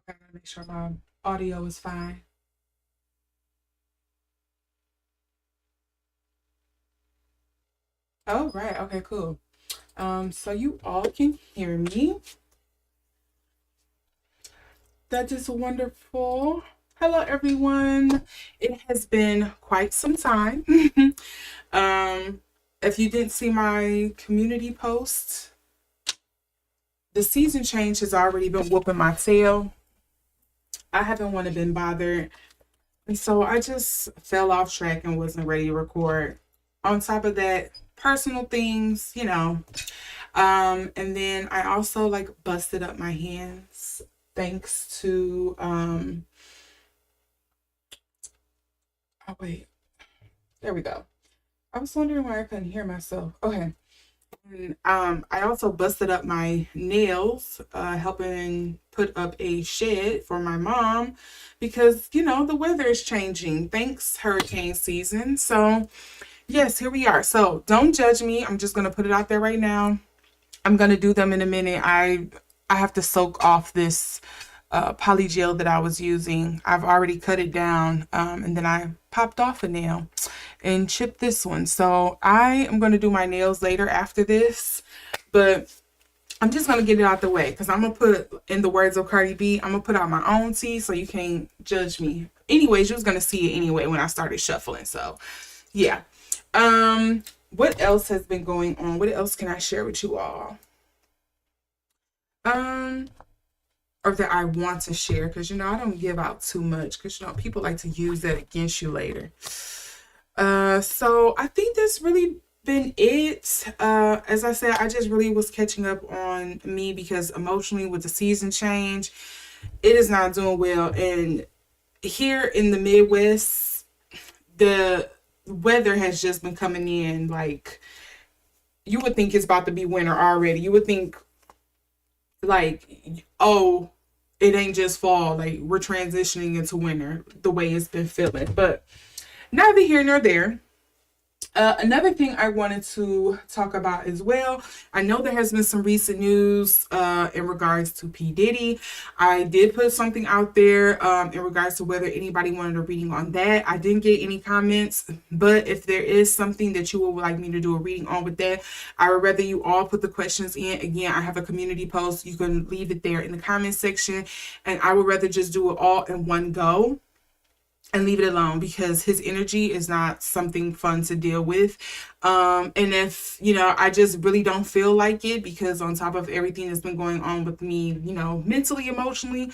Okay, I gotta make sure my audio is fine. Oh, right. Okay, cool. So you all can hear me. That is wonderful. Hello, everyone. It has been quite some time. um, if you didn't see my community post, the season change has already been whooping my tail. I haven't want to been bothered. And so I just fell off track and wasn't ready to record. On top of that, personal things, you know. And then I also like busted up my hands thanks to oh wait, there we go. I was wondering why I couldn't hear myself. Okay. And I also busted up my nails, helping put up a shed for my mom because, you know, the weather is changing. Thanks, hurricane season. So, yes, here we are. So, don't judge me. I'm just going to put it out there right now. I'm going to do them in a minute. I have to soak off this poly gel that I was using. I've already cut it down, and then I popped off a nail and chipped this one. So I am going to do my nails later after this, but I'm just going to get it out the way because I'm going to put, in the words of Cardi B, I'm going to put out my own tea so you can't judge me. Anyways, you was going to see it anyway when I started shuffling. So yeah. What else has been going on? What else can I share with you all? Or that I want to share, because you know I don't give out too much because you know people like to use that against you later. So I think that's really been it. As I said, I just really was catching up on me because emotionally with the season change, it is not doing well. And here in the Midwest, the weather has just been coming in like you would think it's about to be winter already. You would think like, oh, it ain't just fall. Like we're transitioning into winter the way it's been feeling. But neither here nor there. Another thing I wanted to talk about as well. I know there has been some recent news in regards to P. Diddy. I did put something out there in regards to whether anybody wanted a reading on that. I didn't get any comments, but if there is something that you would like me to do a reading on with that, I would rather you all put the questions in. Again, I have a community post. You can leave it there in the comment section, and I would rather just do it all in one go and leave it alone because his energy is not something fun to deal with. And if, you know, I just really don't feel like it because on top of everything that's been going on with me, you know, mentally, emotionally,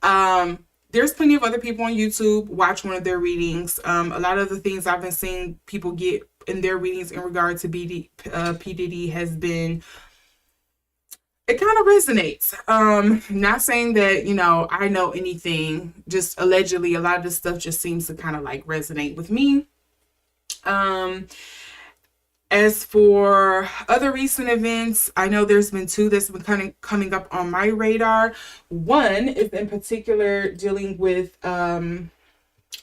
there's plenty of other people on YouTube. Watch one of their readings. A lot of the things I've been seeing people get in their readings in regard to P. Diddy has been, it kind of resonates. Not saying that, you know, I know anything, just allegedly a lot of this stuff just seems to kind of like resonate with me. Um, as for other recent events, I know there's been two that's been kind of coming up on my radar. One is in particular dealing with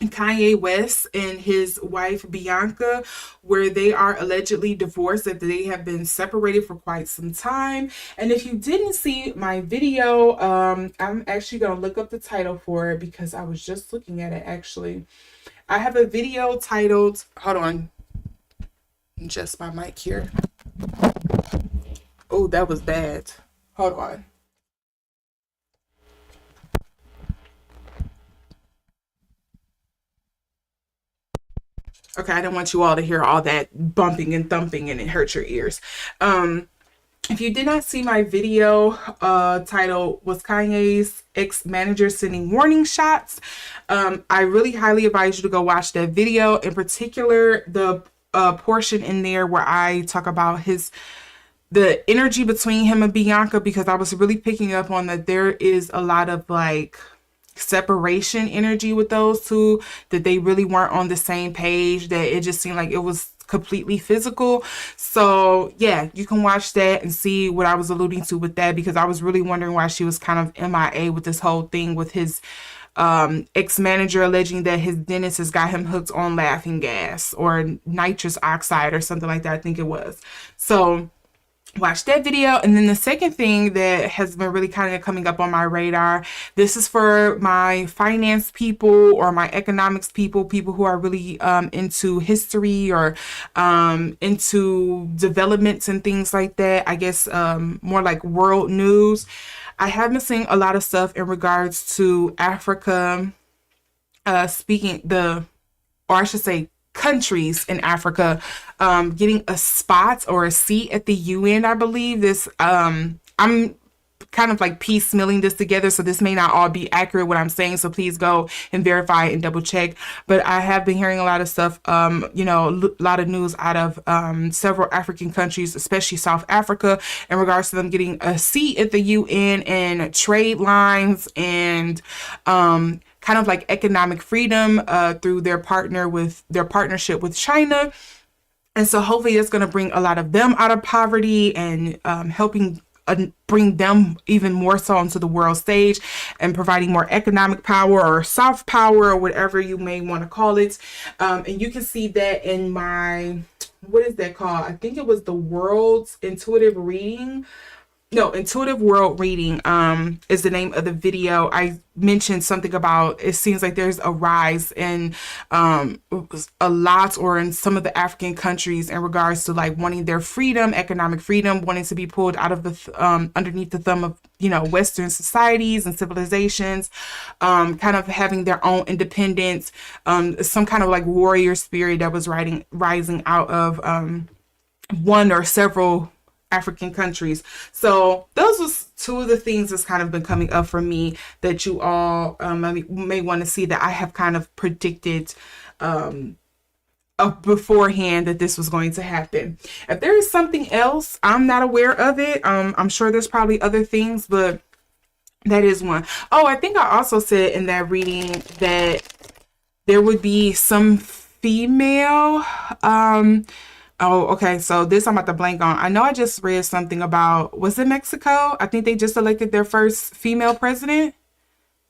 Kanye West and his wife Bianca, where they are allegedly divorced, that they have been separated for quite some time. And if you didn't see my video, I'm actually going to look up the title for it because I was just looking at it actually. I have a video titled, hold on, adjust my mic here. Oh, that was bad. Hold on. Okay, I don't want you all to hear all that bumping and thumping and it hurts your ears. If you did not see my video title was Kanye's ex-manager sending warning shots, I really highly advise you to go watch that video. In particular, the portion in there where I talk about the energy between him and Bianca, because I was really picking up on that there is a lot of like separation energy with those two, that they really weren't on the same page, that it just seemed like it was completely physical. So yeah, you can watch that and see what I was alluding to with that, because I was really wondering why she was kind of MIA with this whole thing with his ex-manager alleging that his dentist has got him hooked on laughing gas or nitrous oxide or something like that, I think it was. So watch that video. And then the second thing that has been really kind of coming up on my radar, this is for my finance people or my economics people, people who are really into history or into developments and things like that. I guess more like world news. I have been seeing a lot of stuff in regards to Africa, speaking the, or I should say countries in Africa getting a spot or a seat at the UN, I believe. This I'm kind of like piecemealing this together, so this may not all be accurate what I'm saying, so please go and verify and double check. But I have been hearing a lot of stuff, you know, a lot of news out of several African countries, especially South Africa, in regards to them getting a seat at the UN and trade lines and kind of like economic freedom through their partnership with China. And so hopefully it's going to bring a lot of them out of poverty and helping bring them even more so onto the world stage and providing more economic power or soft power or whatever you may want to call it. And you can see that in my, what is that called? I think it was the World's Intuitive Reading. No, Intuitive World Reading is the name of the video. I mentioned something about it seems like there's a rise in a lot or in some of the African countries in regards to like wanting their freedom, economic freedom, wanting to be pulled out of the underneath the thumb of, you know, Western societies and civilizations, kind of having their own independence, some kind of like warrior spirit that was rising out of one or several African countries. So those was two of the things that's kind of been coming up for me that you all may want to see, that I have kind of predicted beforehand that this was going to happen. If there is something else, I'm not aware of it. I'm sure there's probably other things, but that is one. Oh, I think I also said in that reading that there would be some female oh, okay. So this I'm about to blank on. I know I just read something about, was it Mexico? I think they just elected their first female president.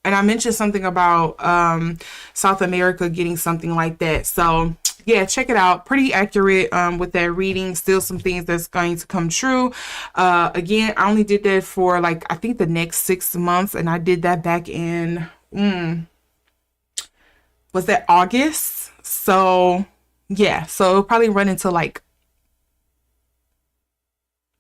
And I mentioned something about South America getting something like that. So yeah, check it out. Pretty accurate with that reading. Still some things that's going to come true. Again, I only did that for like, I think the next 6 months. And I did that back in, was that August? So yeah, so it'll probably run into like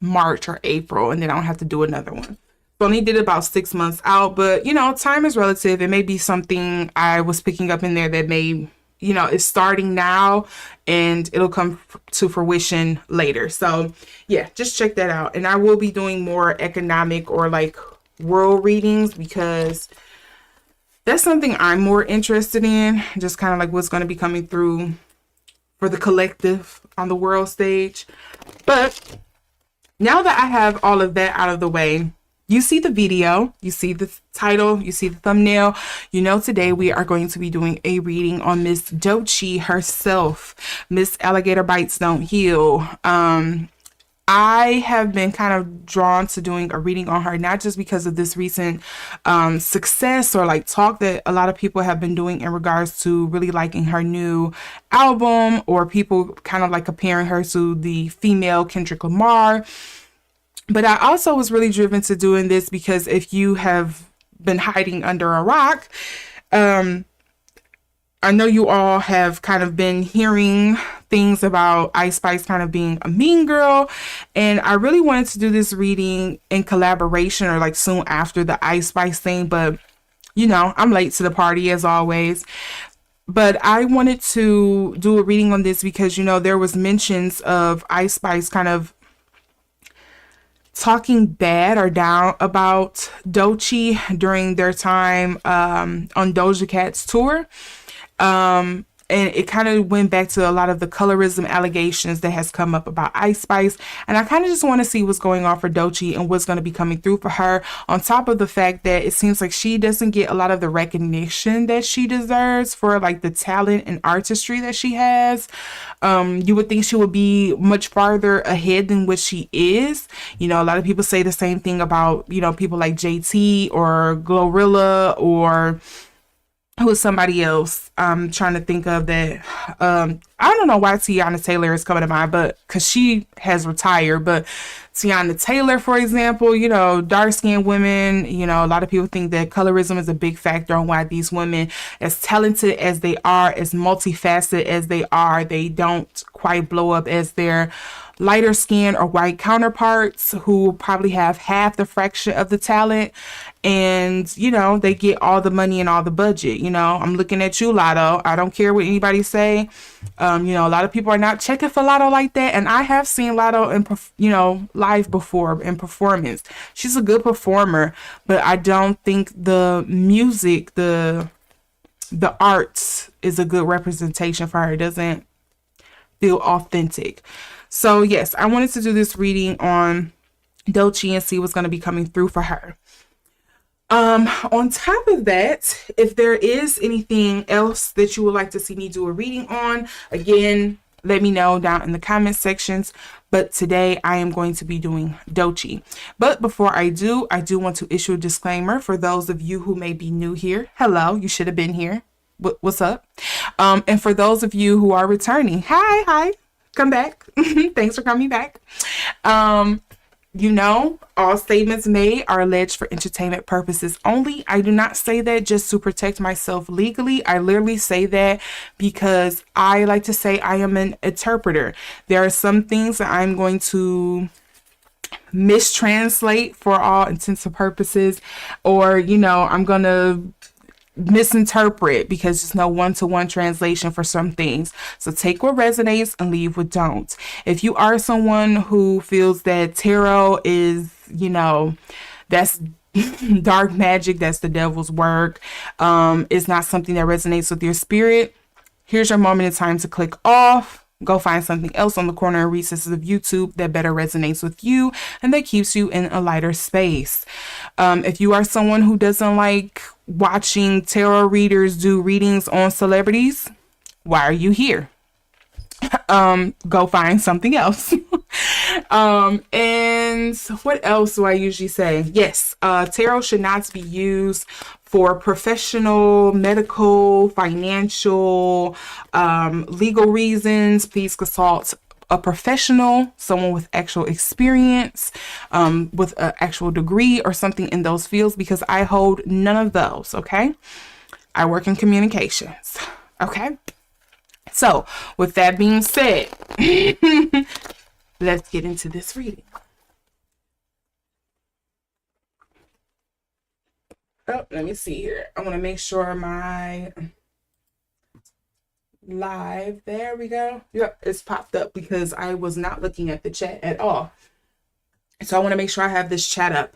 March or April, and then I don't have to do another one. So I only did about 6 months out, but you know, time is relative. It may be something I was picking up in there that may, you know, is starting now and it'll come to fruition later. So yeah, just check that out. And I will be doing more economic or like world readings because that's something I'm more interested in, just kind of like what's going to be coming through for the collective on the world stage. But now that I have all of that out of the way, you see the video, you see the title, you see the thumbnail. You know, today we are going to be doing a reading on Miss Doechii herself, Miss Alligator Bites Don't Heal. I have been kind of drawn to doing a reading on her, not just because of this recent success or like talk that a lot of people have been doing in regards to really liking her new album, or people kind of like comparing her to the female Kendrick Lamar. But I also was really driven to doing this because if you have been hiding under a rock, I know you all have kind of been hearing things about Ice Spice kind of being a mean girl. And I really wanted to do this reading in collaboration or like soon after the Ice Spice thing. But, you know, I'm late to the party as always. But I wanted to do a reading on this because, you know, there was mentions of Ice Spice kind of talking bad or down about Doechii during their time on Doja Cat's tour. And it kind of went back to a lot of the colorism allegations that has come up about Ice Spice. And I kind of just want to see what's going on for Doechii and what's going to be coming through for her, on top of the fact that it seems like she doesn't get a lot of the recognition that she deserves for like the talent and artistry that she has. You would think she would be much farther ahead than what she is. You know, a lot of people say the same thing about, you know, people like JT or Glorilla or who was somebody else I'm trying to think of that. I don't know why Tiana Taylor is coming to mind, but because she has retired. But Tiana Taylor, for example, you know, dark skinned women, you know, a lot of people think that colorism is a big factor on why these women, as talented as they are, as multifaceted as they don't quite blow up as their lighter skin or white counterparts who probably have half the fraction of the talent, and you know, they get all the money and all the budget. You know, I'm looking at you, Lotto. I don't care what anybody say. You know, a lot of people are not checking for Lotto like that, and I have seen Lotto in, you know, live before in performance. She's a good performer, but I don't think the music, the arts is a good representation for her. It doesn't feel authentic. So yes, I wanted to do this reading on Doechii and see what's going to be coming through for her. On top of that, if there is anything else that you would like to see me do a reading on, again, let me know down in the comment sections. But today I am going to be doing Doechii. But before I do want to issue a disclaimer for those of you who may be new here. Hello, you should have been here. What's up? And for those of you who are returning, hi, come back. Thanks for coming back. You know, all statements made are alleged for entertainment purposes only. I do not say that just to protect myself legally. I literally say that because I like to say I am an interpreter. There are some things that I'm going to mistranslate for all intents and purposes, or, you know, I'm going to misinterpret because there's no one-to-one translation for some things. So take what resonates and leave what don't. If you are someone who feels that tarot is, you know, that's dark magic, that's the devil's work, it's not something that resonates with your spirit, here's your moment in time to click off. Go find something else on the corner and recesses of YouTube that better resonates with you and that keeps you in a lighter space. If you are someone who doesn't like watching tarot readers do readings on celebrities, why are you here? Go find something else. And what else do I usually say? Yes, tarot should not be used for professional, medical, financial, legal reasons. Please consult a professional, someone with actual experience, with an actual degree or something in those fields, because I hold none of those, okay? I work in communications, okay? So, with that being said, let's get into this reading. Oh, let me see here. I want to make sure my live, there we go. Yep, it's popped up because I was not looking at the chat at all. So I want to make sure I have this chat up.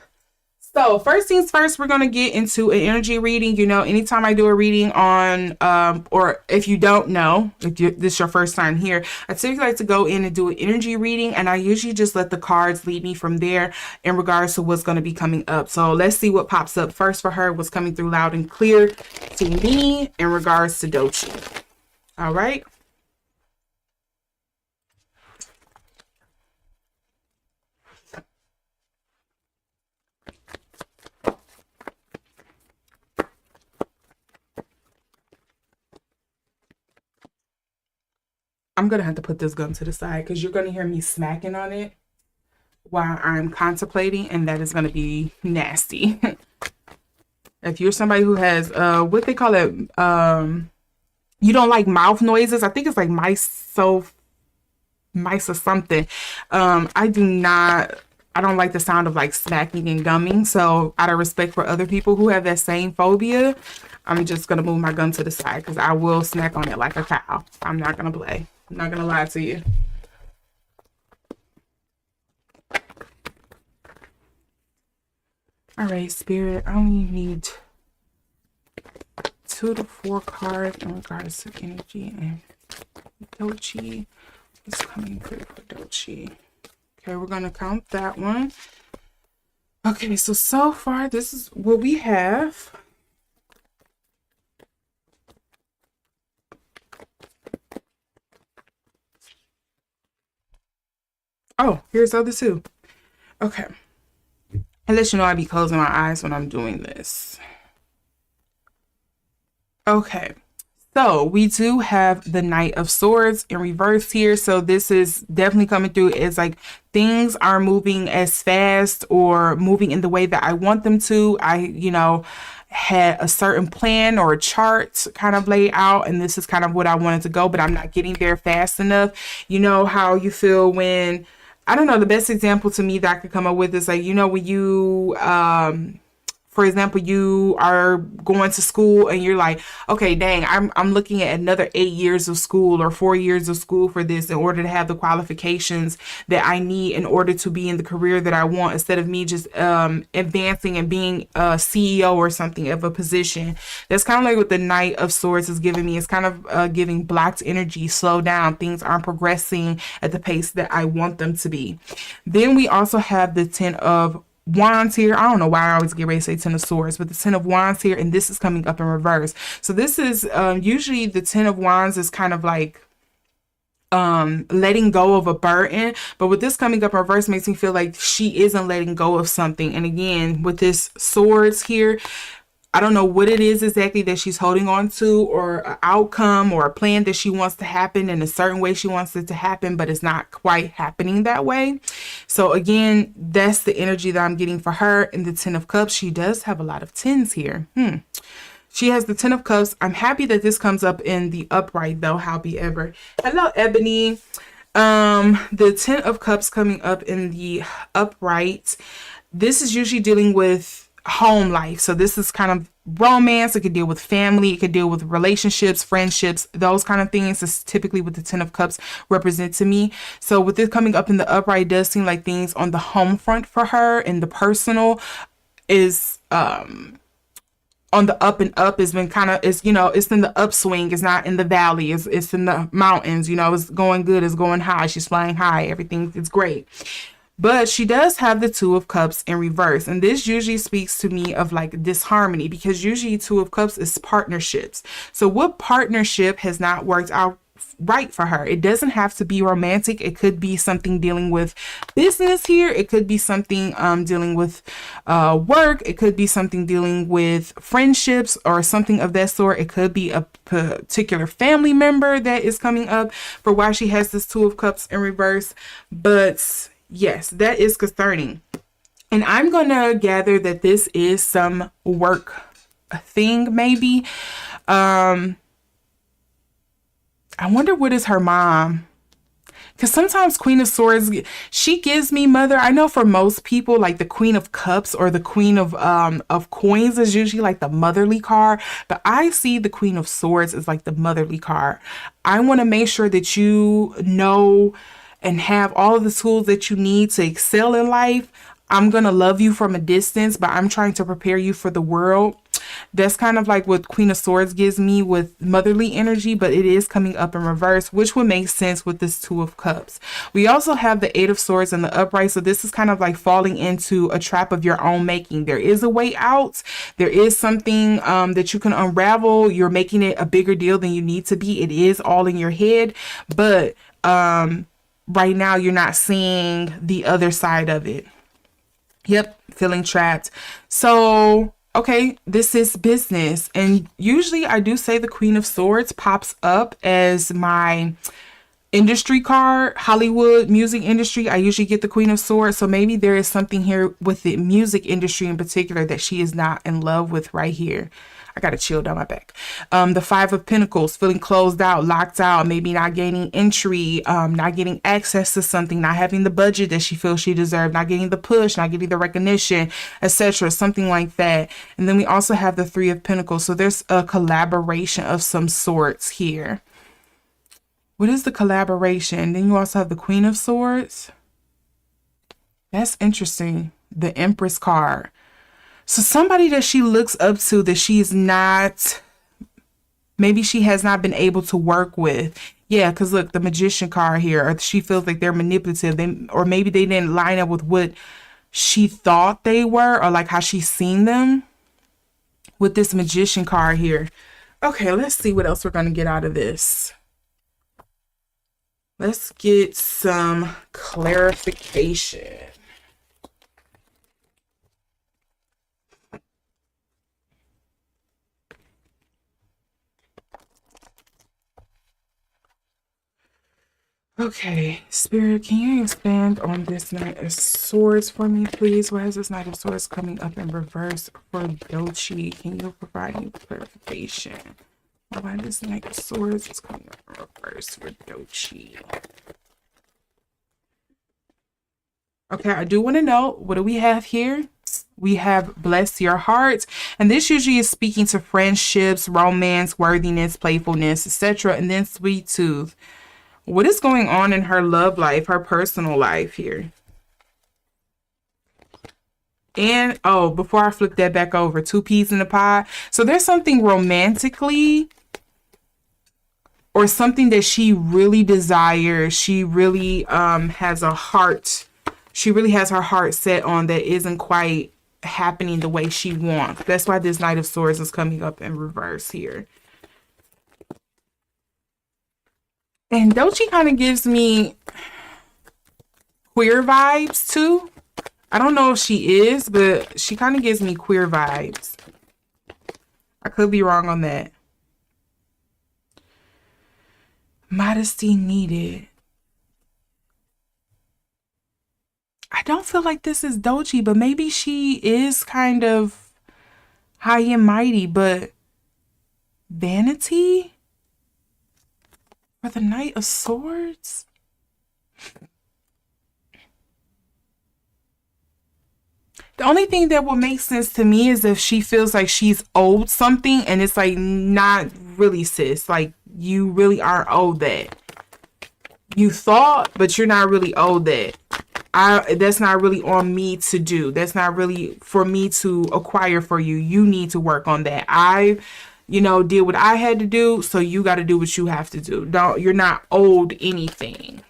So first things first, we're going to get into an energy reading. You know, anytime I do a reading on, or if you don't know, if this is your first time here, I typically like to go in and do an energy reading. And I usually just let the cards lead me from there in regards to what's going to be coming up. So let's see what pops up first for her, what's coming through loud and clear to me in regards to Doechii. All right. I'm going to have to put this gun to the side because you're going to hear me smacking on it while I'm contemplating, and that is going to be nasty. If you're somebody who has, what they call it, you don't like mouth noises, I think it's like mice or something. I don't like the sound of like smacking and gumming. So out of respect for other people who have that same phobia, I'm just going to move my gun to the side because I will snack on it like a cow. I'm not going to play. I'm not going to lie to you. All right, Spirit, I only need 2 to 4 cards in regards to energy and Doechii. What's coming through for Doechii? Okay, we're going to count that one. Okay, so far, this is what we have. Oh, here's the other 2. Okay. And let you know I be closing my eyes when I'm doing this. Okay. So we do have the Knight of Swords in reverse here. So this is definitely coming through as like things are moving as fast or moving in the way that I want them to. Had a certain plan or a chart kind of laid out, and this is kind of what I wanted to go, but I'm not getting there fast enough. You know how you feel when, I don't know, the best example to me that I could come up with is like, when you for example, you are going to school and you're like, okay, dang, I'm looking at another 8 years of school or 4 years of school for this in order to have the qualifications that I need in order to be in the career that I want, instead of me just advancing and being a CEO or something of a position. That's kind of like what the Knight of Swords is giving me. It's kind of giving blocked energy, slow down. Things aren't progressing at the pace that I want them to be. Then we also have the Ten of Wands here. I don't know why I always get ready to say Ten of Swords, but the Ten of Wands here, and this is coming up in reverse. So this is usually the Ten of Wands is kind of like letting go of a burden, but with this coming up in reverse makes me feel like she isn't letting go of something. And again, with this swords here, I don't know what it is exactly that she's holding on to, or an outcome or a plan that she wants to happen in a certain way she wants it to happen, but it's not quite happening that way. So again, that's the energy that I'm getting for her. In the Ten of Cups, she does have a lot of tens here. She has the Ten of Cups. I'm happy that this comes up in the upright though, however. Hello, Ebony. The Ten of Cups coming up in the upright. This is usually dealing with home life. So this is kind of romance. It could deal with family. It could deal with relationships, friendships, those kind of things. Is typically what the Ten of Cups represent to me. So with this coming up in the upright, it does seem like things on the home front for her and the personal is on the up and up. Has been kind of, it's in the upswing. It's not in the valley. It's in the mountains. It's going good. It's going high. She's flying high. Everything is great. But she does have the Two of Cups in reverse. And this usually speaks to me of like disharmony, because usually Two of Cups is partnerships. So what partnership has not worked out right for her? It doesn't have to be romantic. It could be something dealing with business here. It could be something dealing with work. It could be something dealing with friendships or something of that sort. It could be a particular family member that is coming up for why she has this Two of Cups in reverse. But yes, that is concerning. And I'm going to gather that this is some work thing, maybe. I wonder what is her mom. Because sometimes Queen of Swords, she gives me mother. I know for most people, like the Queen of Cups or the Queen of Coins is usually like the motherly card. But I see the Queen of Swords as like the motherly card. I want to make sure that you know and have all of the tools that you need to excel in life. I'm going to love you from a distance, but I'm trying to prepare you for the world. That's kind of like what Queen of Swords gives me with motherly energy, but it is coming up in reverse, which would make sense with this Two of Cups. We also have the Eight of Swords in the upright. So this is kind of like falling into a trap of your own making. There is a way out. There is something that you can unravel. You're making it a bigger deal than you need to be. It is all in your head, but right now you're not seeing the other side of it. Yep, feeling trapped. So, okay, this is business. And usually I do say the Queen of Swords pops up as my industry card, Hollywood music industry. I usually get the Queen of Swords. So maybe there is something here with the music industry in particular that she is not in love with right here. I got to chill down my back. The Five of Pentacles, feeling closed out, locked out, maybe not gaining entry, not getting access to something, not having the budget that she feels she deserves, not getting the push, not getting the recognition, etc. Something like that. And then we also have the Three of Pentacles. So there's a collaboration of some sorts here. What is the collaboration? Then you also have the Queen of Swords. That's interesting. The Empress card. So somebody that she looks up to that she's not, maybe she has not been able to work with. Yeah, because look, the Magician card here, or she feels like they're manipulative. Or maybe they didn't line up with what she thought they were, or like how she's seen them with this Magician card here. Okay, let's see what else we're going to get out of this. Let's get some clarification. Okay, Spirit, can you expand on this Knight of Swords for me, please? Why is this Knight of Swords coming up in reverse for Doechii? Can you provide any clarification? Why this Knight of Swords is coming up in reverse for Doechii? Okay, I do want to know, what do we have here? We have bless your heart, and this usually is speaking to friendships, romance, worthiness, playfulness, etc. And then sweet tooth. What is going on in her love life, her personal life here? And, oh, before I flip that back over, two peas in a pod. So there's something romantically or something that she really desires. She really has a heart. She really has her heart set on that isn't quite happening the way she wants. That's why this Knight of Swords is coming up in reverse here. And Doechii kind of gives me queer vibes too. I don't know if she is, but she kind of gives me queer vibes. I could be wrong on that. Modesty needed. I don't feel like this is Doechii, but maybe she is kind of high and mighty, but vanity? For the Knight of Swords? The only thing that would make sense to me is if she feels like she's owed something and it's like, not really, sis. Like, you really aren't owed that. You thought, but you're not really owed that. That's not really on me to do. That's not really for me to acquire for you. You need to work on that. Did what I had to do, so you got to do what you have to do. You're not owed anything.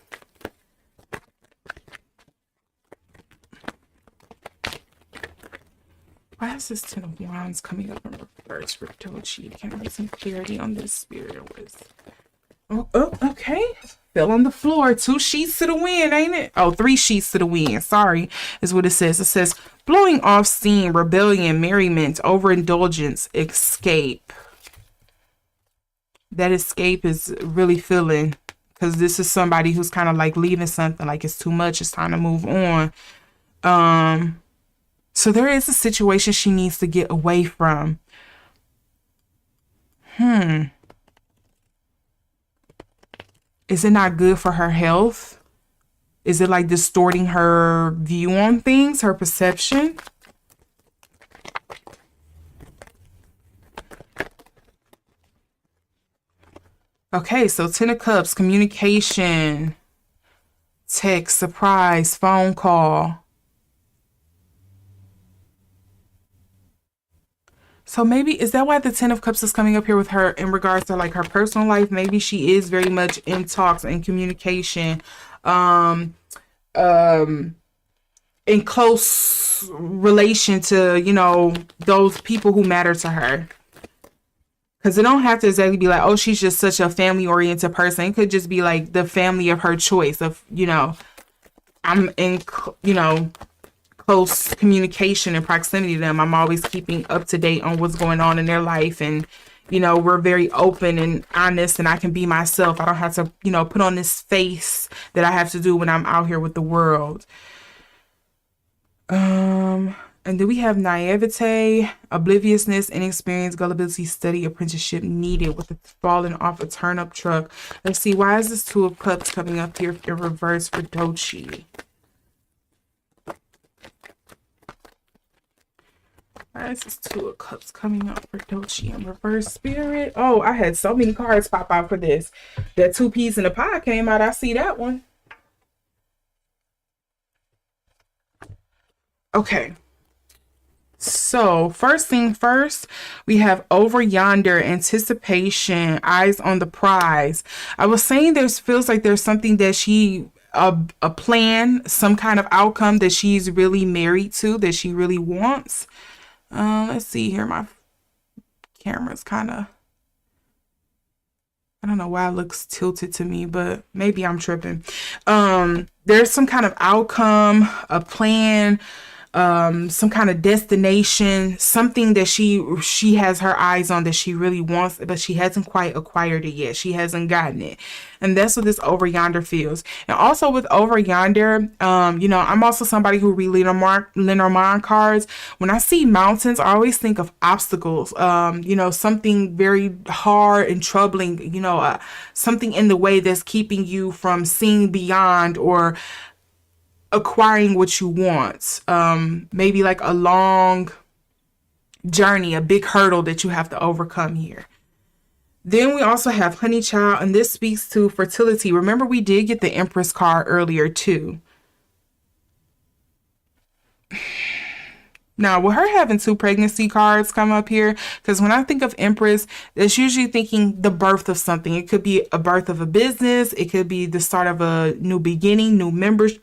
Why is this Ten of Wands coming up in reverse for Doechii? Can I get some clarity on this, Spirit? Oh, okay. Fell on the floor. 2 sheets to the wind, ain't it? Oh, 3 sheets to the wind. Sorry, is what it says. It says, blowing off steam, rebellion, merriment, overindulgence, escape. That escape is really feeling, because this is somebody who's kind of like leaving something, like it's too much, it's time to move on. So there is a situation she needs to get away from. Is it not good for her health? Is it like distorting her view on things, her perception? Okay, so 10 of Cups, communication, text, surprise, phone call. So maybe, is that why the 10 of Cups is coming up here with her in regards to like her personal life? Maybe she is very much in talks and communication, in close relation to, those people who matter to her. Because it don't have to exactly be like, oh, she's just such a family-oriented person. It could just be like the family of her choice of, I'm in, close communication and proximity to them. I'm always keeping up to date on what's going on in their life. And, we're very open and honest, and I can be myself. I don't have to, put on this face that I have to do when I'm out here with the world. And then we have naivete, obliviousness, inexperience, gullibility, study, apprenticeship needed with the falling off a turnip truck. Let's see, why is this 2 of Cups coming up here in reverse for Doechii? Why is this 2 of Cups coming up for Doechii in reverse, Spirit? Oh, I had so many cards pop out for this. That 2 peas in a pod came out. I see that one. Okay. So first thing first, we have over yonder, anticipation, eyes on the prize. I was saying feels like there's something that she, a plan, some kind of outcome that she's really married to, that she really wants. Let's see here. My camera's kind of, I don't know why it looks tilted to me, but maybe I'm tripping. There's some kind of outcome, a plan, some kind of destination, something that she has her eyes on that she really wants, but she hasn't quite acquired it yet. She hasn't gotten it. And that's what this over yonder feels. And also with over yonder, I'm also somebody who read Lenormand cards. When I see mountains, I always think of obstacles, something very hard and troubling, something in the way that's keeping you from seeing beyond or acquiring what you want. Maybe like a long journey, a big hurdle that you have to overcome here. Then we also have Honey Child, and this speaks to fertility. Remember, we did get the Empress card earlier too. Now, with her having two pregnancy cards come up here, because when I think of Empress, it's usually thinking the birth of something. It could be a birth of a business. It could be the start of a new beginning, new members,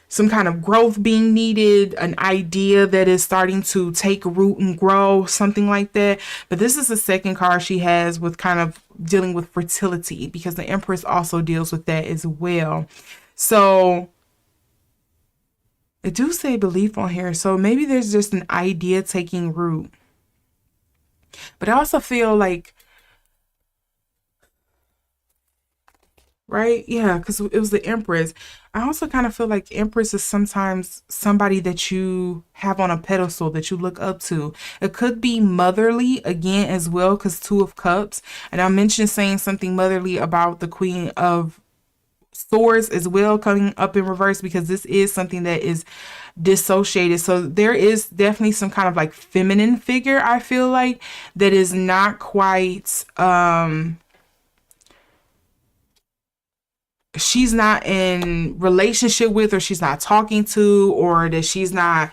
some kind of growth being needed, an idea that is starting to take root and grow, something like that. But this is the second card she has with kind of dealing with fertility, because the Empress also deals with that as well. So I do say belief on here. So maybe there's just an idea taking root. But I also feel like, right? Yeah, because it was the Empress. I also kind of feel like Empress is sometimes somebody that you have on a pedestal that you look up to. It could be motherly again as well, because Two of Cups. And I mentioned saying something motherly about the Queen of Swords as well coming up in reverse, because this is something that is dissociated. So there is definitely some kind of like feminine figure, I feel like, that is not quite she's not in relationship with, or she's not talking to, or that she's not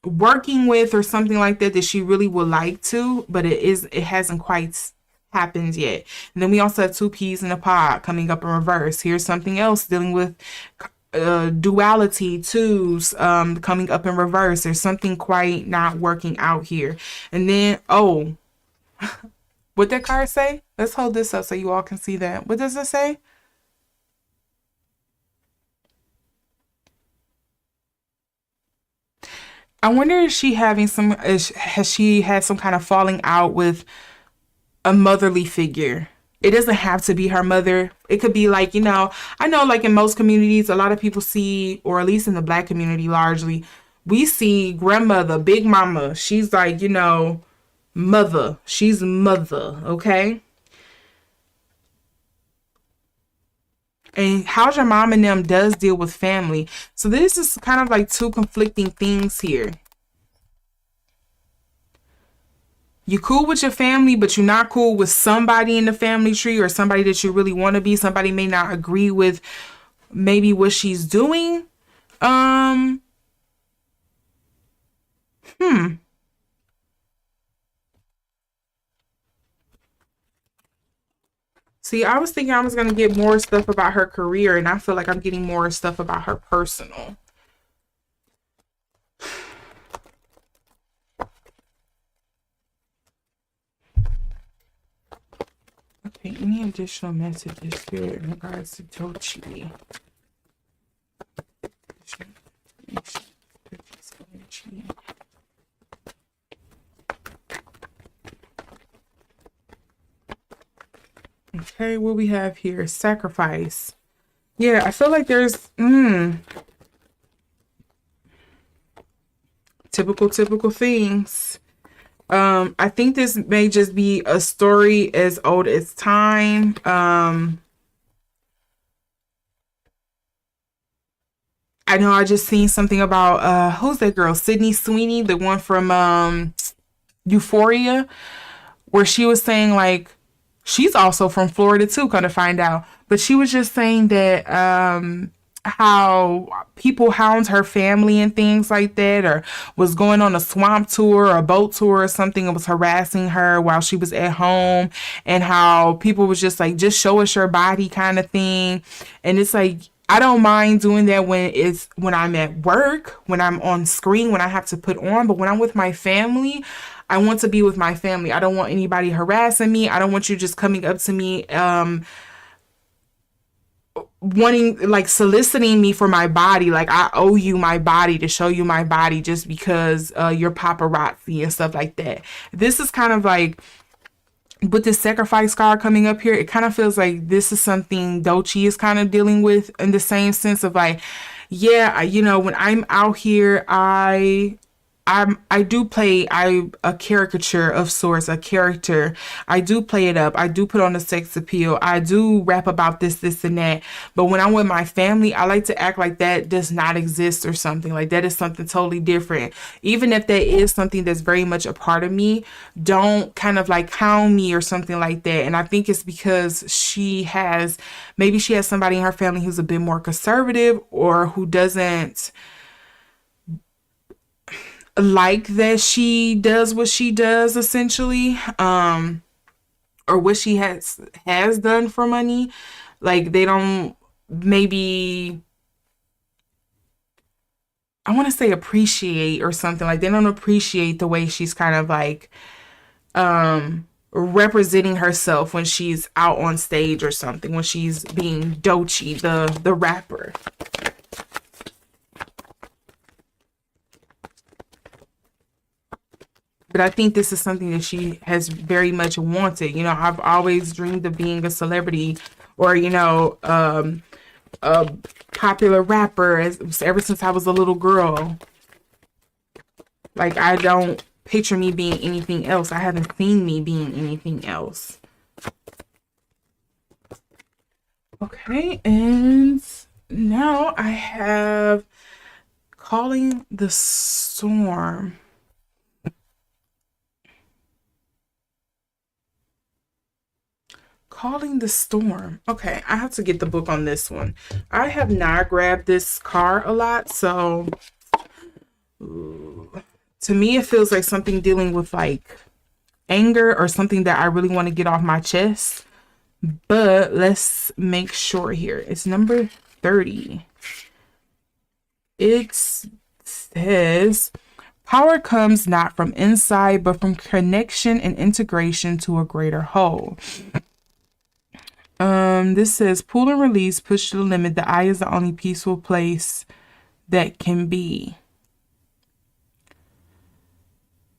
working with, or something like that she really would like to, but it hasn't quite happened yet. And then we also have Two Peas in a Pod coming up in reverse. Here's something else dealing with duality, twos coming up in reverse. There's something quite not working out here. And then what that card say? Let's hold this up so you all can see that. What does it say? I wonder if has she had some kind of falling out with a motherly figure? It doesn't have to be her mother. It could be like, I know like in most communities, a lot of people see, or at least in the Black community largely, we see grandmother, big mama. She's like, mother. She's mother, okay? And How's Your Mom and Them does deal with family. So this is kind of like two conflicting things here. You cool with your family, but you're not cool with somebody in the family tree, or somebody that you really want to be. Somebody may not agree with maybe what she's doing. See, I was thinking I was going to get more stuff about her career, and I feel like I'm getting more stuff about her personal. Okay, any additional messages here in regards to Doechii? Okay, what we have here, sacrifice. Yeah, I feel like there's typical things. I think this may just be a story as old as time. I know I just seen something about who's that girl? Sydney Sweeney, the one from Euphoria, where she was saying like she's also from Florida too, kind of find out. But she was just saying that how people hound her family and things like that, or was going on a swamp tour or a boat tour or something, and was harassing her while she was at home, and how people was just like, just show us your body kind of thing. And it's like, I don't mind doing that when I'm at work, when I'm on screen, when I have to put on, but when I'm with my family, I want to be with my family. I don't want anybody harassing me. I don't want you just coming up to me wanting, like, soliciting me for my body. Like, I owe you my body to show you my body just because you're paparazzi and stuff like that. This is kind of like, with this sacrifice card coming up here, it kind of feels like this is something Doechii is kind of dealing with, in the same sense of like, yeah, when I'm out here, I do play a caricature of sorts, a character. I do play it up. I do put on a sex appeal. I do rap about this, and that. But when I'm with my family, I like to act like that does not exist or something. Like that is something totally different. Even if that is something that's very much a part of me, don't kind of like hound me or something like that. And I think it's because maybe she has somebody in her family who's a bit more conservative, or who doesn't like that she does what she does, essentially, or what she has done for money. Like, they don't, maybe, I want to say, appreciate or something. Like, they don't appreciate the way she's kind of like representing herself when she's out on stage or something, when she's being Doechii, the rapper. But I think this is something that she has very much wanted. I've always dreamed of being a celebrity, or, a popular rapper, ever since I was a little girl. Like, I don't picture me being anything else. I haven't seen me being anything else. Okay, and now I have Calling the Storm. Calling the Storm. Okay, I have to get the book on this one. I have not grabbed this card a lot, so to me it feels like something dealing with like anger, or something that I really want to get off my chest. But let's make sure here. It's number 30. It says, power comes not from inside, but from connection and integration to a greater whole. This says, pull and release, push to the limit. The eye is the only peaceful place that can be.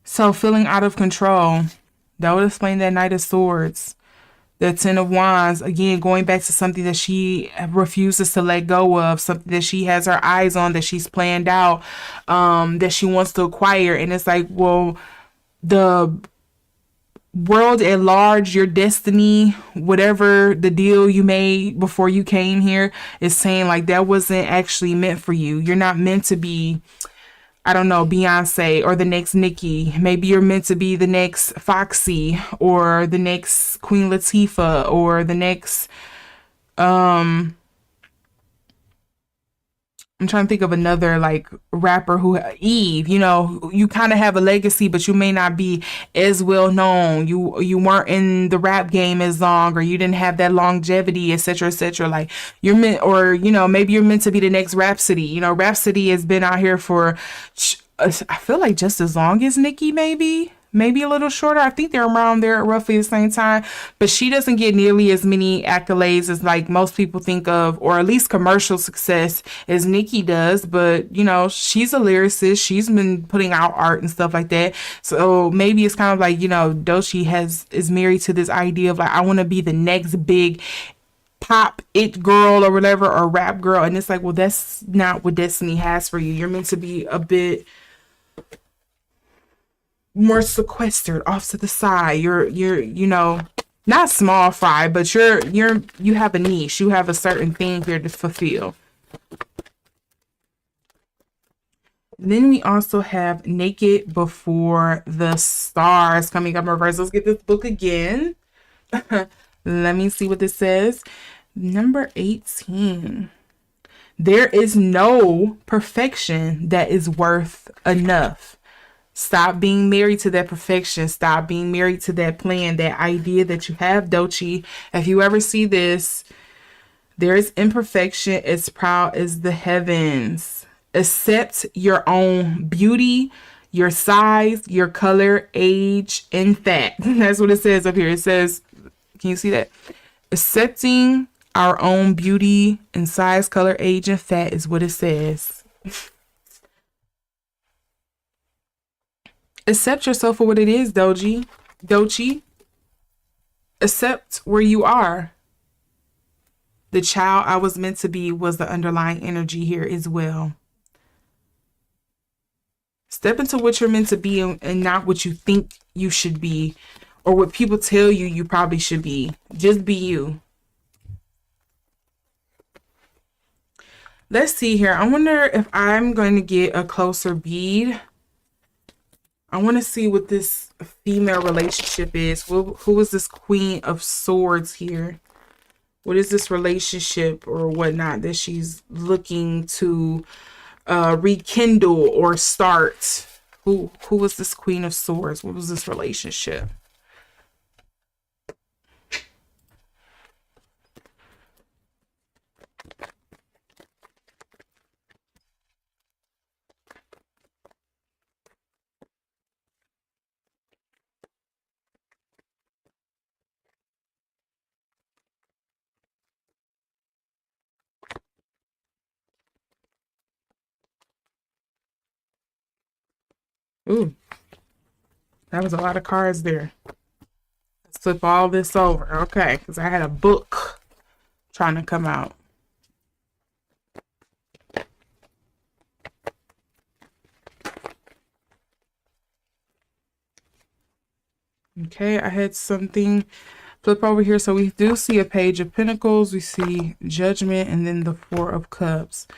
So, feeling out of control. That would explain that Knight of Swords. The Ten of Wands, again, going back to something that she refuses to let go of, something that she has her eyes on, that she's planned out, that she wants to acquire. And it's like, well, the world at large, your destiny, whatever the deal you made before you came here, is saying like that wasn't actually meant for you. You're not meant to be, I don't know, Beyonce or the next Nicki. Maybe you're meant to be the next Foxy, or the next Queen Latifah, or the next I'm trying to think of another like rapper who, Eve, you kind of have a legacy, but you may not be as well known. You weren't in the rap game as long, or you didn't have that longevity, etc., etc. Like, you're meant, or maybe you're meant to be the next Rhapsody. Rhapsody has been out here for, I feel like, just as long as Nicki, maybe a little shorter. I think they're around there at roughly the same time, but she doesn't get nearly as many accolades as like most people think of, or at least commercial success, as Nicki does. But she's a lyricist. She's been putting out art and stuff like that. So maybe it's kind of like, Doechii is married to this idea of like, I want to be the next big pop it girl or whatever, or rap girl. And it's like, well, that's not what destiny has for you. You're meant to be a bit more sequestered, off to the side. You're not small fry, but you have a niche. You have a certain thing here to fulfill. Then we also have Naked Before the Stars coming up in reverse. Let's get this book again. Let me see what this says. Number 18. There is no perfection that is worth enough. Stop being married to that perfection. Stop being married to that plan, that idea that you have, Doechii. If you ever see this, there is imperfection as proud as the heavens. Accept your own beauty, your size, your color, age, and fat. That's what it says up here. It says, can you see that? Accepting Our own beauty and size, color, age, and fat is what it says. Accept yourself for what it is, Doechii. Accept where you are. The child I was meant to be was the underlying energy here as well. Step into what you're meant to be and not what you think you should be or what people tell you you probably should be. Just be you. Let's see here. I wonder if I'm going to get a closer bead. I want to see what this female relationship is. Who is this Queen of Swords here? What is this relationship or whatnot that she's looking to rekindle or start? Who was this Queen of Swords? What was this relationship? Ooh, that was a lot of cards there. Let's flip all this over. Okay, because I had a book trying to come out. Okay, I had something flip over here. So we do see a Page of Pentacles. We see Judgment and then the Four of Cups.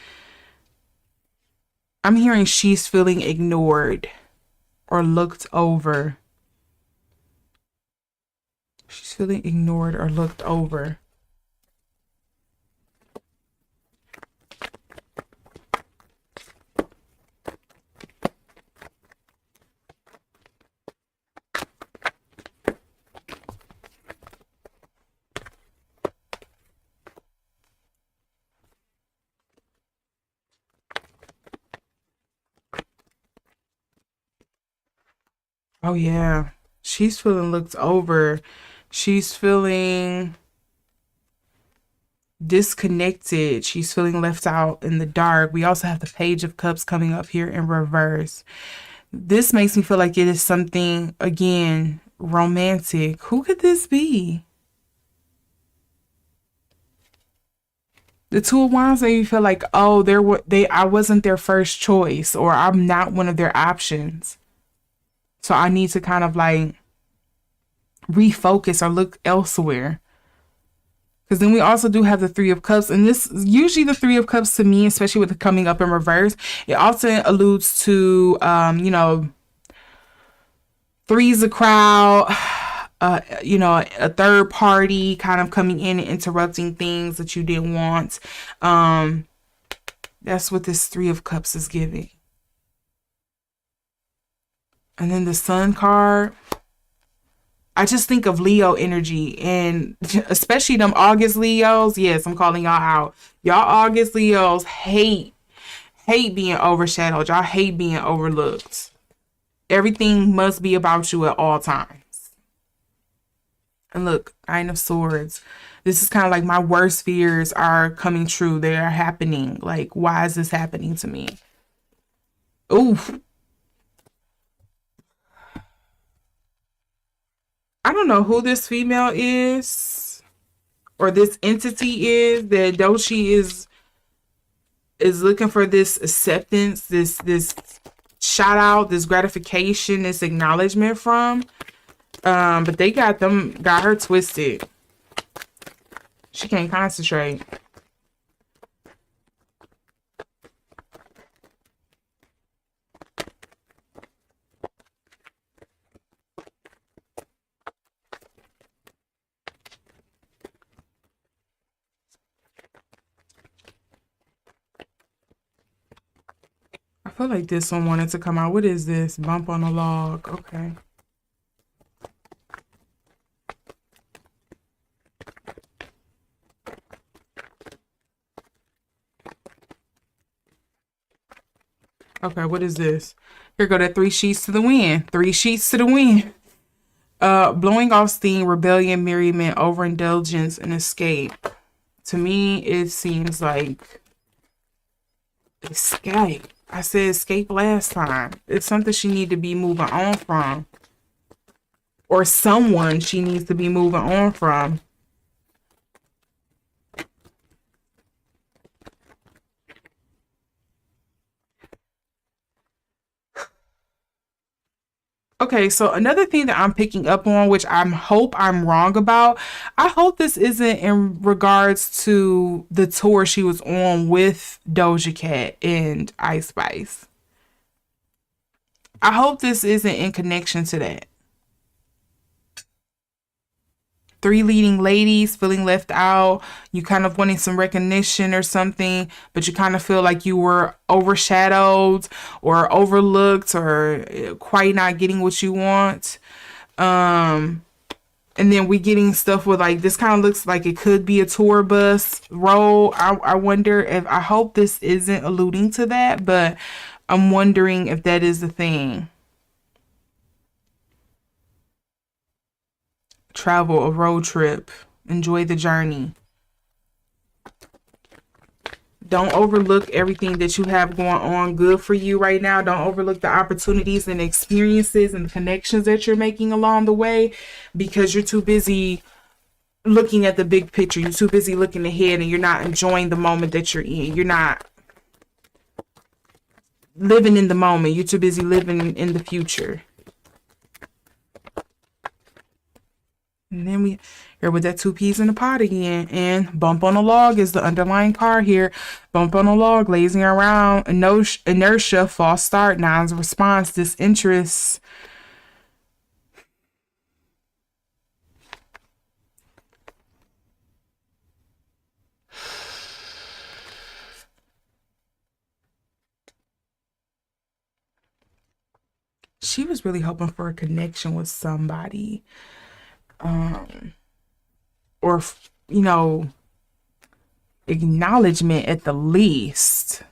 I'm hearing she's feeling ignored or looked over. She's feeling ignored or looked over. Oh yeah, she's feeling looked over. She's feeling disconnected. She's feeling left out in the dark. We also have the Page of Cups coming up here in reverse. This makes me feel like it is something, again, romantic. Who could this be? The Two of Wands made me feel like, oh, I wasn't their first choice, or I'm not one of their options. So I need to kind of like refocus or look elsewhere. Because then we also do have the Three of Cups. And this, usually the Three of Cups to me, especially with it coming up in reverse, it often alludes to, you know, three's a crowd, you know, a third party kind of coming in and interrupting things that you didn't want. That's what this Three of Cups is giving. And then the Sun card. I just think of Leo energy, and especially them August Leos. Yes, I'm calling y'all out. Y'all August Leos hate being overshadowed. Y'all hate being overlooked. Everything must be about you at all times. And look, Nine of Swords. This is kind of like my worst fears are coming true. They are happening. Like, why is this happening to me? Oof. I don't know who this female is or this entity is that Doechii is looking for this acceptance, this shout out, this gratification, this acknowledgement from. But they got her twisted. She can't concentrate. I feel like this one wanted to come out. What is this? Bump on a log. Okay. Okay, what is this? Here go that 3 sheets to the wind. 3 sheets to the wind. Blowing off steam, rebellion, merriment, overindulgence, and escape. To me, it seems like escape. I said escape last time. It's something she need to be moving on from. Or someone she needs to be moving on from. Okay, so another thing that I'm picking up on, which I hope I'm wrong about, I hope this isn't in regards to the tour she was on with Doja Cat and Ice Spice. I hope this isn't in connection to that. Three leading ladies feeling left out, you kind of wanting some recognition or something, but you kind of feel like you were overshadowed or overlooked or quite not getting what you want. Um, and then we getting stuff with like this kind of looks like it could be a tour bus role. I wonder if I hope this isn't alluding to that, but I'm wondering if that is the thing. Travel, a road trip, enjoy the journey. Don't overlook everything that you have going on good for you right now. Don't overlook the opportunities and experiences and the connections that you're making along the way because you're too busy looking at the big picture. You're too busy looking ahead and you're not enjoying the moment that you're in. You're not living in the moment. You're too busy living in the future. And then we here with that two peas in the pot again. And bump on a log is the underlying card here. Bump on a log, lazing around, inertia, false start, noun's response, disinterest. She was really hoping for a connection with somebody. Or, you know, acknowledgement at the least.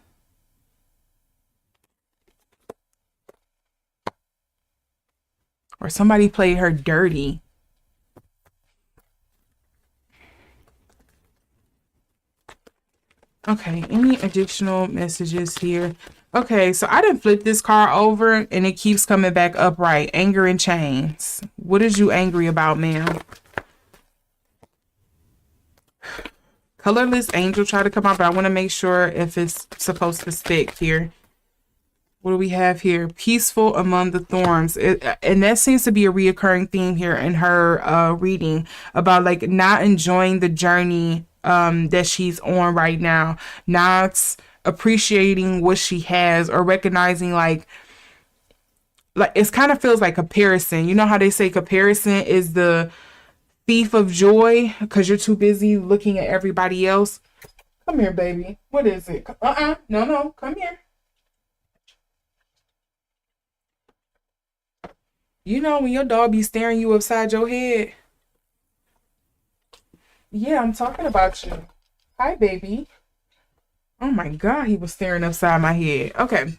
Or somebody played her dirty. Okay, any additional messages here? Okay, so I didn't flip this card over and it keeps coming back upright. Anger and chains. What is you angry about, ma'am? Colorless angel tried to come out, but I want to make sure if it's supposed to stick here. What do we have here? Peaceful among the thorns. And that seems to be a reoccurring theme here in her reading about like not enjoying the journey that she's on right now, not appreciating what she has or recognizing like it kind of feels like comparison. You know how they say comparison is the thief of joy because you're too busy looking at everybody else. Come here, baby. What is it? No, come here. You know when your dog be staring you upside your head? Yeah, I'm talking about you. Hi, baby. Oh my God, he was staring upside my head. Okay,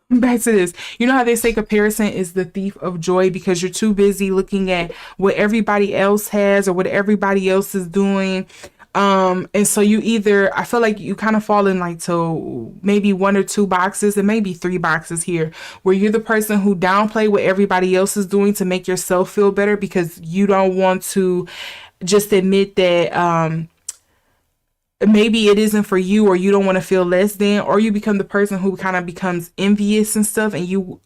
back to this. You know how they say comparison is the thief of joy because you're too busy looking at what everybody else has or what everybody else is doing. And so you either, I feel like you kind of fall in like to maybe one or two boxes and maybe three boxes here where you're the person who downplay what everybody else is doing to make yourself feel better because you don't want to just admit that, maybe it isn't for you or you don't want to feel less than, or you become the person who kind of becomes envious and stuff and you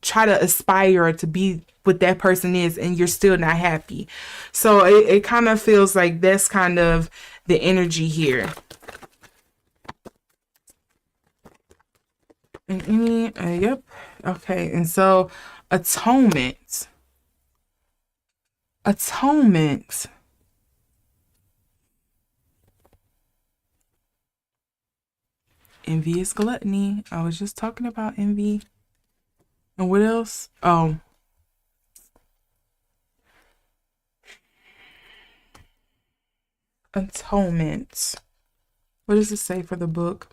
try to aspire to be what that person is and you're still not happy. So it kind of feels like that's kind of the energy here. And any yep. Okay, and so atonement. Envy is gluttony. I was just talking about envy. And what else? Oh, atonement. What does it say for the book?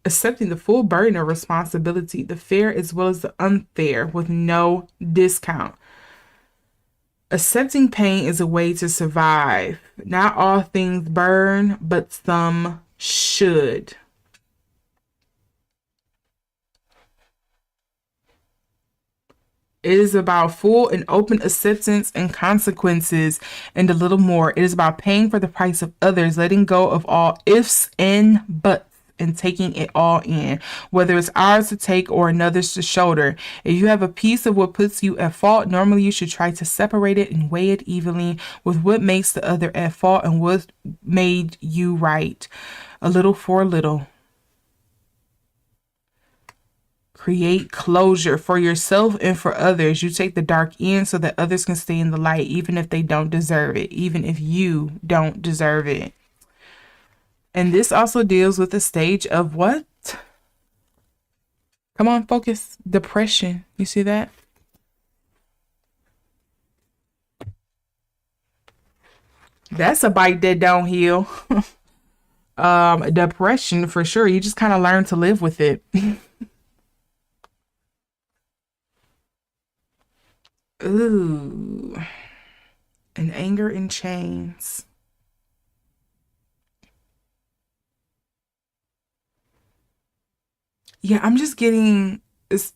accepting the full burden of responsibility, the fair as well as the unfair, with no discount. Accepting pain is a way to survive. Not all things burn, but some should. It is about full and open acceptance and consequences and a little more. It is about paying for the price of others, letting go of all ifs and buts and taking it all in, whether it's ours to take or another's to shoulder. If you have a piece of what puts you at fault, normally you should try to separate it and weigh it evenly with what makes the other at fault and what made you right. A little for a little. Create closure for yourself and for others. You take the dark in so that others can stay in the light, even if they don't deserve it, even if you don't deserve it. And this also deals with the stage of what? Come on, focus. Depression. You see that? That's a bite that don't heal. Depression for sure. You just kind of learn to live with it. Ooh. And anger in chains. Yeah, I'm just getting it's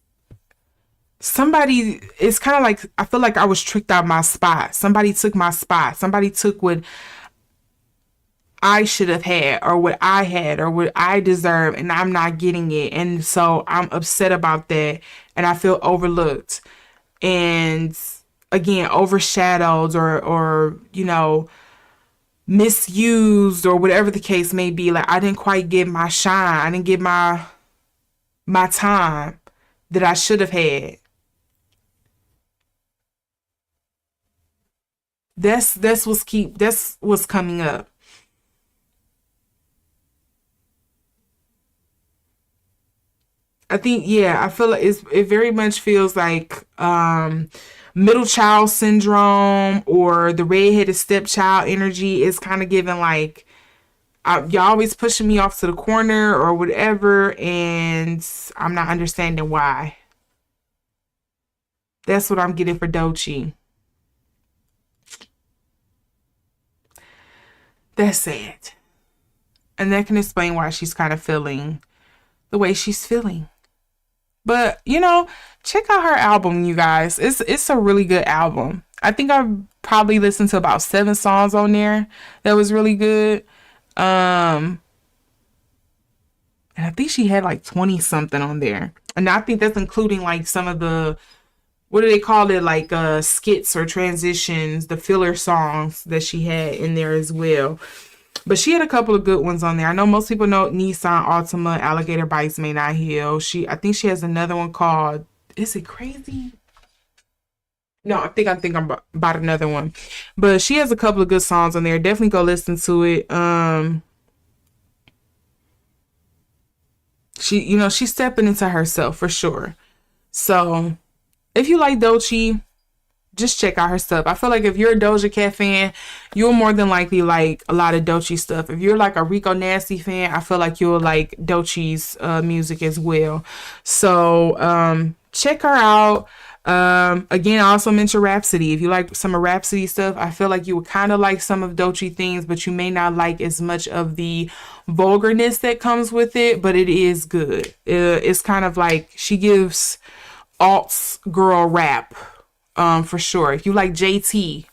somebody, it's kind of like I feel like I was tricked out of my spot. Somebody took my spot. Somebody took what I should have had or what I had or what I deserve and I'm not getting it. And so I'm upset about that and I feel overlooked and again overshadowed or misused or whatever the case may be. Like I didn't quite get my shine. I didn't get my time that I should have had. That's what's coming up. I think yeah, I feel like it very much feels like middle child syndrome or the redheaded stepchild energy is kind of given like y'all always pushing me off to the corner or whatever, and I'm not understanding why. That's what I'm getting for Doechii. That's sad. And that can explain why she's kind of feeling the way she's feeling. But, check out her album, you guys. It's a really good album. I think I've probably listened to about 7 songs on there that was really good. Um, and I think she had like 20 something on there. And I think that's including like some of the what do they call it? Like skits or transitions, the filler songs that she had in there as well. But she had a couple of good ones on there. I know most people know Nissan Altima, Alligator Bites May Not Heal. I think she has another one called, is it Crazy? No, I think I'm about another one. But she has a couple of good songs on there. Definitely go listen to it. She's stepping into herself for sure. So if you like Doechii, just check out her stuff. I feel like if you're a Doja Cat fan, you'll more than likely like a lot of Doechii stuff. If you're like a Rico Nasty fan, I feel like you'll like Doechii's music as well. So check her out. Again, I also mentioned Rhapsody. If you like some of Rhapsody stuff, I feel like you would kind of like some of Doechii things, but you may not like as much of the vulgarness that comes with it, but it is good. It's kind of like she gives alts girl rap for sure. If you like JT,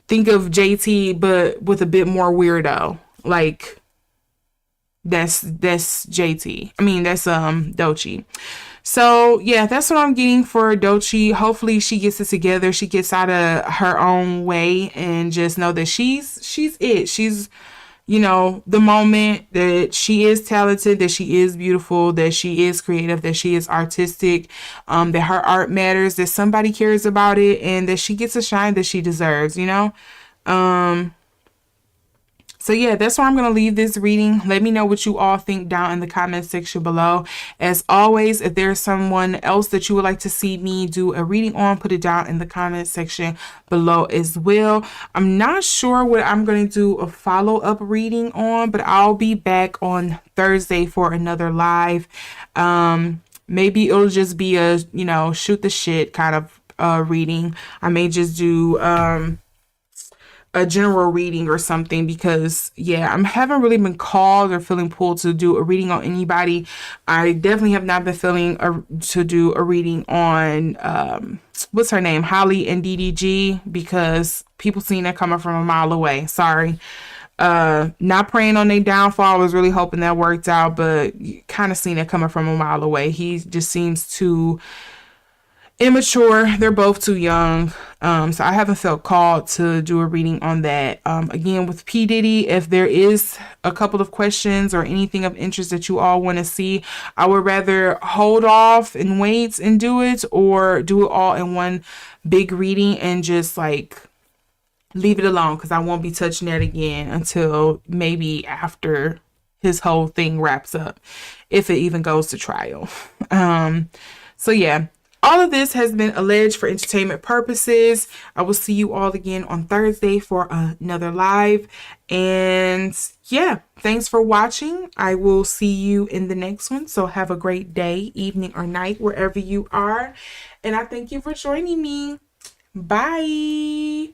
think of JT but with a bit more weirdo. Like that's JT. I mean that's Doechii. So yeah, that's what I'm getting for Doechii. Hopefully she gets it together. She gets out of her own way and just know that she's it. She's the moment that she is talented, that she is beautiful, that she is creative, that she is artistic, that her art matters, that somebody cares about it, and that she gets a shine that she deserves, So So yeah, that's where I'm going to leave this reading. Let me know what you all think down in the comment section below. As always, if there's someone else that you would like to see me do a reading on, put it down in the comment section below as well. I'm not sure what I'm going to do a follow-up reading on, but I'll be back on Thursday for another live. Maybe it'll just be a, shoot the shit kind of reading. I may just do a general reading or something, because I haven't really been called or feeling pulled to do a reading on anybody. I definitely have not been feeling to do a reading on what's her name, Holly and DDG, because people seen that coming from a mile away. Sorry. Not praying on their downfall. I was really hoping that worked out, but kind of seen it coming from a mile away. He just seems too immature. They're both too young. So I haven't felt called to do a reading on that. Again, with P. Diddy, if there is a couple of questions or anything of interest that you all want to see, I would rather hold off and wait and do it, or do it all in one big reading and just like leave it alone, because I won't be touching that again until maybe after his whole thing wraps up, if it even goes to trial. So yeah, all of this has been alleged for entertainment purposes. I will see you all again on Thursday for another live. And yeah, thanks for watching. I will see you in the next one. So have a great day, evening, or night, wherever you are. And I thank you for joining me. Bye.